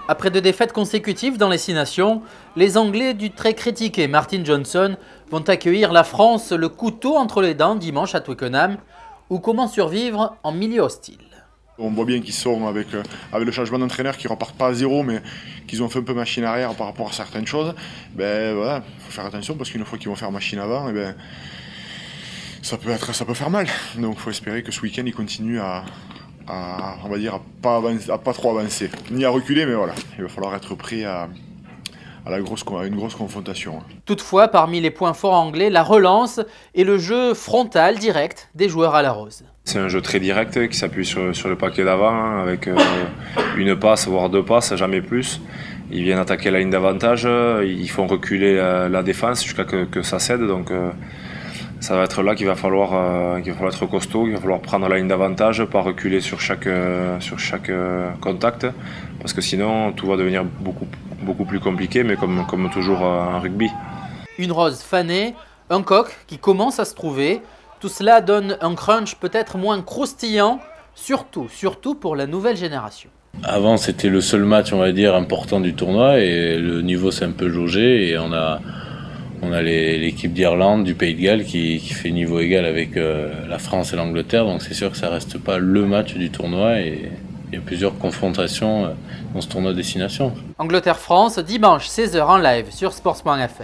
Après 2 défaites consécutives dans les 6 nations, les Anglais du très critiqué Martin Johnson vont accueillir la France le couteau entre les dents dimanche à Twickenham, ou comment survivre en milieu hostile. On voit bien qu'ils sont avec le changement d'entraîneur, qui repartent pas à zéro, mais qu'ils ont fait un peu machine arrière par rapport à certaines choses. Ben voilà, faut faire attention parce qu'une fois qu'ils vont faire machine avant, et ben ça peut faire mal. Donc faut espérer que ce week-end ils continuent on va dire à pas trop avancer, ni à reculer, mais voilà, il va falloir être prêt à une grosse confrontation. Toutefois, parmi les points forts anglais, la relance et le jeu frontal direct des joueurs à la rose. C'est un jeu très direct qui s'appuie sur le paquet d'avant avec une passe, voire 2 passes, jamais plus. Ils viennent attaquer la ligne d'avantage, ils font reculer la défense jusqu'à que ça cède. Donc ça va être là qu'il va falloir être costaud, qu'il va falloir prendre la ligne d'avantage, pas reculer sur chaque contact, parce que sinon tout va devenir beaucoup plus compliqué, mais comme toujours en rugby. Une rose fanée, un coq qui commence à se trouver, tout cela donne un crunch peut-être moins croustillant, surtout pour la nouvelle génération. Avant, c'était le seul match, on va dire, important du tournoi et le niveau s'est un peu jaugé et on a l'équipe d'Irlande, du Pays de Galles qui fait niveau égal avec la France et l'Angleterre, donc c'est sûr que ça reste pas le match du tournoi et il y a plusieurs confrontations dans ce tournoi destination. Angleterre-France, dimanche 16h en live sur sports.fr.